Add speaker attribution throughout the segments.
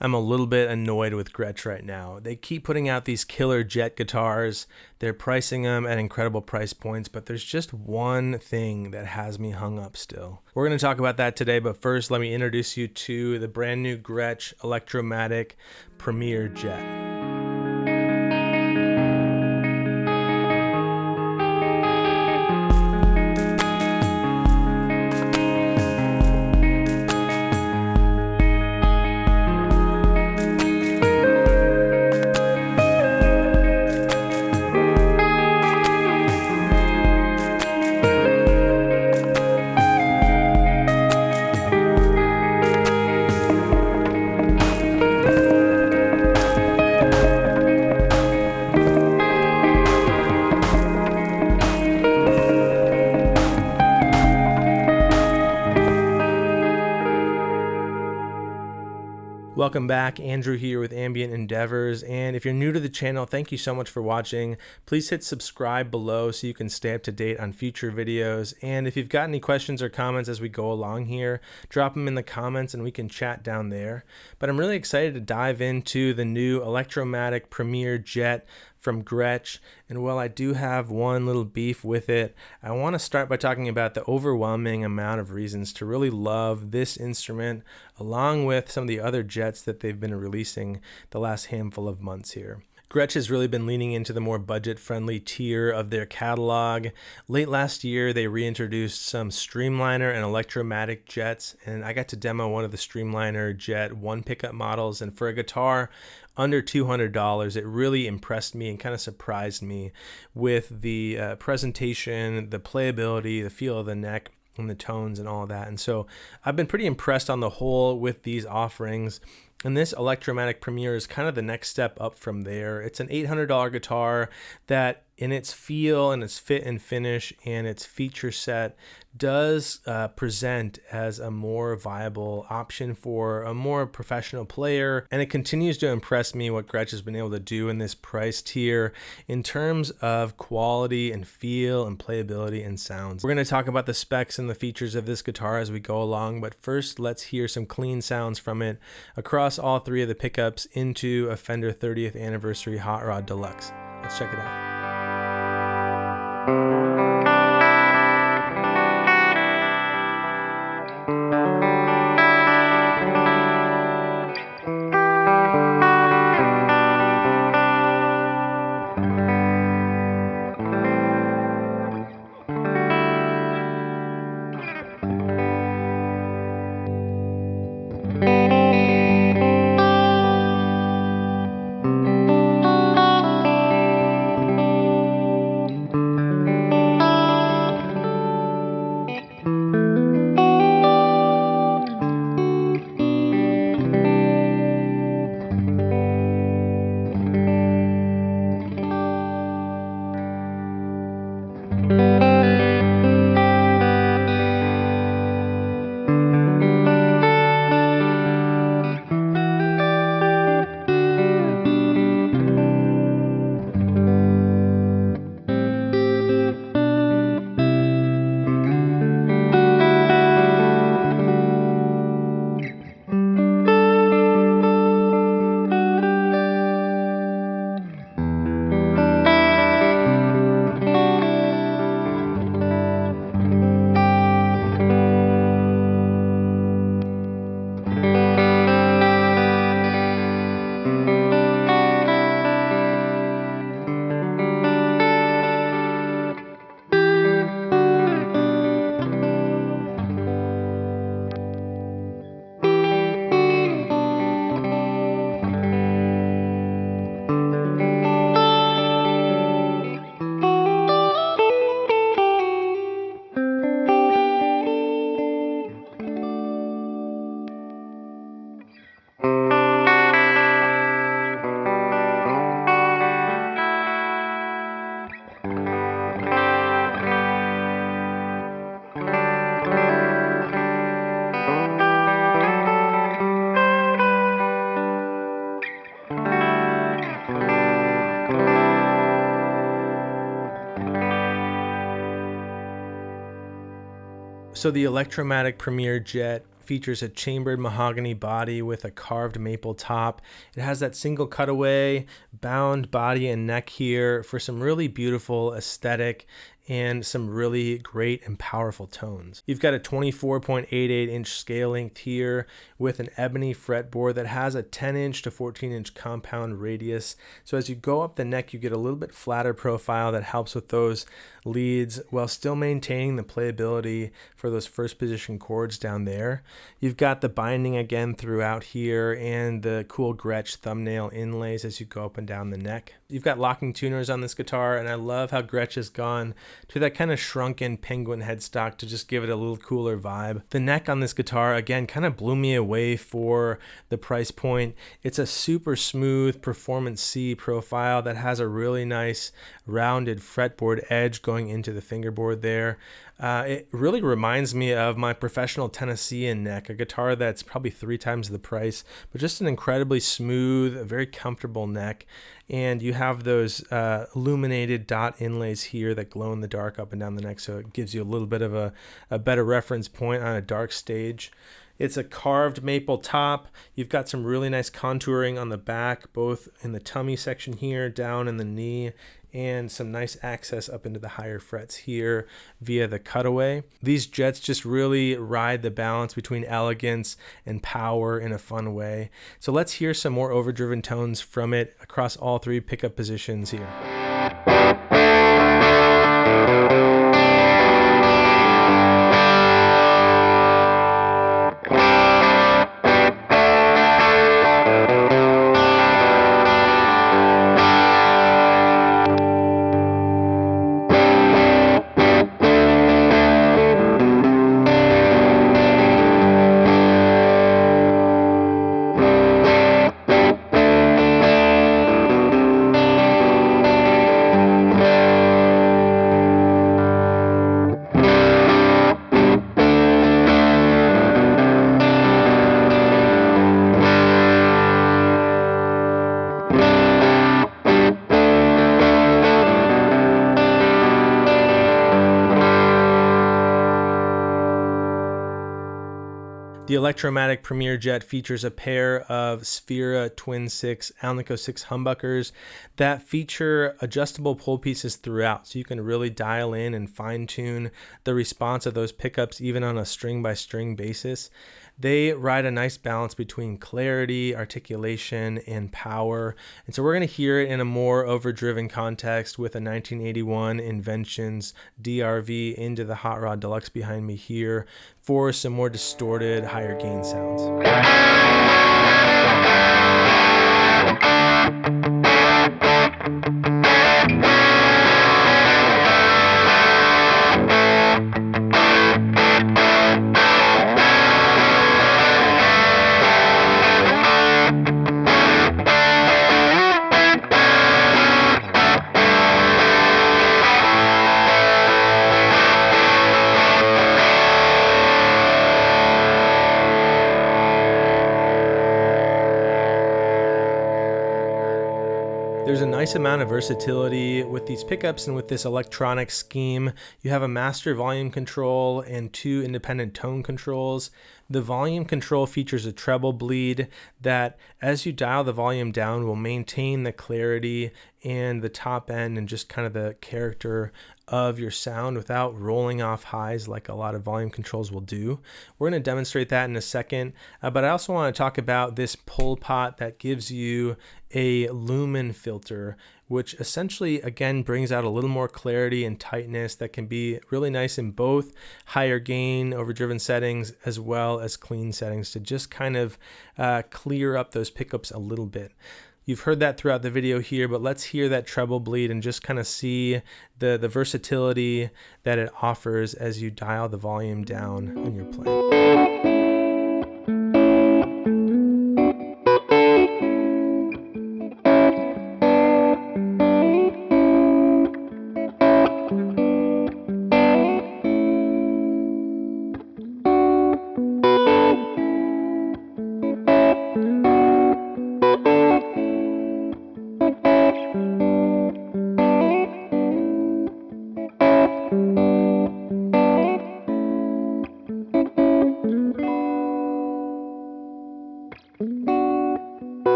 Speaker 1: I'm a little bit annoyed with Gretsch right now. They keep putting out these killer Jet guitars. They're pricing them at incredible price points, but there's just one thing that has me hung up still. We're going to talk about that today, but first let me introduce you to the brand new Gretsch Electromatic Premier Jet. Welcome back, Andrew here with Ambient Endeavors, and if you're new to the channel, thank you so much for watching. Please hit subscribe below so you can stay up to date on future videos, and if you've got any questions or comments as we go along here, drop them in the comments and we can chat down there. But I'm really excited to dive into the new Electromatic Premier Jet from Gretsch, and while I do have one little beef with it, I want to start by talking about the overwhelming amount of reasons to really love this instrument, along with some of the other Jets that they've been releasing the last handful of months here. Gretsch has really been leaning into the more budget-friendly tier of their catalog. Late last year, they reintroduced some Streamliner and Electromatic Jets, and I got to demo one of the Streamliner Jet one pickup models, and for a guitar under $200, it really impressed me and kind of surprised me with the presentation, the playability, the feel of the neck, and the tones and all of that. And so I've been pretty impressed on the whole with these offerings. And this Electromatic Premier is kind of the next step up from there. It's an $800 guitar that in its feel and its fit and finish and its feature set does present as a more viable option for a more professional player. And it continues to impress me what Gretsch has been able to do in this price tier in terms of quality and feel and playability and sounds. We're going to talk about the specs and the features of this guitar as we go along, but first let's hear some clean sounds from it across all three of the pickups into a Fender 30th Anniversary Hot Rod Deluxe. Let's check it out. So the Electromatic Premier Jet features a chambered mahogany body with a carved maple top. It has that single cutaway bound body and neck here for some really beautiful aesthetic and some really great and powerful tones. You've got a 24.88-inch scale length here with an ebony fretboard that has a 10-inch to 14-inch compound radius. So as you go up the neck, you get a little bit flatter profile that helps with those leads while still maintaining the playability for those first position chords down there. You've got the binding again throughout here and the cool Gretsch thumbnail inlays as you go up and down the neck. You've got locking tuners on this guitar, and I love how Gretsch has gone to that kind of shrunken penguin headstock to just give it a little cooler vibe. The neck on this guitar, again, kind of blew me away for the price point. It's a super smooth Performance C profile that has a really nice rounded fretboard edge going into the fingerboard there. It really reminds me of my professional Tennessean neck, a guitar that's probably 3 times the price, but just an incredibly smooth, very comfortable neck. And you have those illuminated dot inlays here that glow in the dark up and down the neck, so it gives you a little bit of a better reference point on a dark stage. It's a carved maple top. You've got some really nice contouring on the back, both in the tummy section here, down in the knee, and some nice access up into the higher frets here via the cutaway. These Jets just really ride the balance between elegance and power in a fun way. So let's hear some more overdriven tones from it across all 3 pickup positions here. The Electromatic Premier Jet features a pair of Sphera Twin 6 Alnico 6 humbuckers that feature adjustable pull pieces throughout, so you can really dial in and fine-tune the response of those pickups even on a string-by-string basis. They ride a nice balance between clarity, articulation, and power. And so we're going to hear it in a more overdriven context with a 1981 Inventions DRV into the Hot Rod Deluxe behind me here for some more distorted, higher gain sounds. There's a nice amount of versatility with these pickups and with this electronic scheme. You have a master volume control and 2 independent tone controls. The volume control features a treble bleed that, as you dial the volume down, will maintain the clarity and the top end and just kind of the character of your sound without rolling off highs like a lot of volume controls will do. We're going to demonstrate that in a second, but I also want to talk about this pull pot that gives you a lumen filter, which essentially again brings out a little more clarity and tightness that can be really nice in both higher gain overdriven settings as well as clean settings to just kind of clear up those pickups a little bit. You've heard that throughout the video here, but let's hear that treble bleed and just kind of see the versatility that it offers as you dial the volume down when you're playing.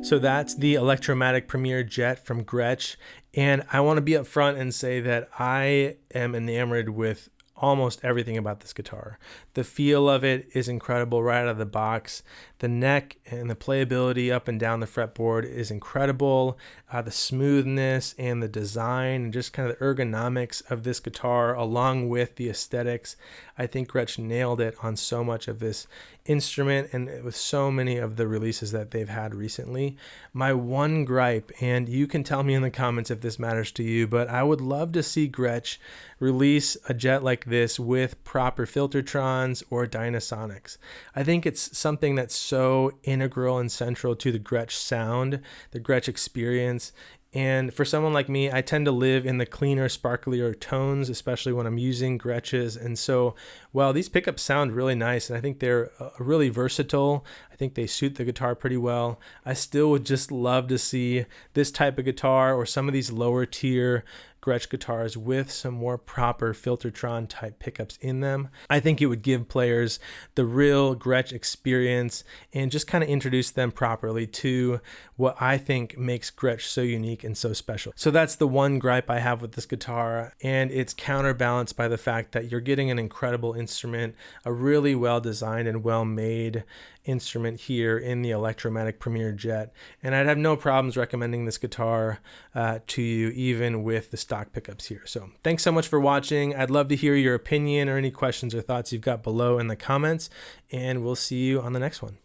Speaker 1: So that's the Electromatic Premier Jet from Gretsch. And I want to be upfront and say that I am enamored with almost everything about this guitar. The feel of it is incredible right out of the box. The neck and the playability up and down the fretboard is incredible. The smoothness and the design and just kind of the ergonomics of this guitar, along with the aesthetics. I think Gretsch nailed it on so much of this instrument and with so many of the releases that they've had recently. My one gripe, and you can tell me in the comments if this matters to you, but I would love to see Gretsch release a jet like this with proper Filtertrons or Dynasonics. I think it's something that's so integral and central to the Gretsch sound, the Gretsch experience. And for someone like me, I tend to live in the cleaner, sparklier tones, especially when I'm using Gretsch's. And so, while these pickups sound really nice, and I think they're really versatile, I think they suit the guitar pretty well, I still would just love to see this type of guitar or some of these lower tier Gretsch guitars with some more proper Filtertron type pickups in them. I think it would give players the real Gretsch experience and just kind of introduce them properly to what I think makes Gretsch so unique and so special. So that's the one gripe I have with this guitar, and it's counterbalanced by the fact that you're getting an incredible instrument, a really well designed and well made instrument here in the Electromatic Premier Jet, and I'd have no problems recommending this guitar to you even with the stock pickups here. So thanks so much for watching. I'd love to hear your opinion or any questions or thoughts you've got below in the comments, and we'll see you on the next one.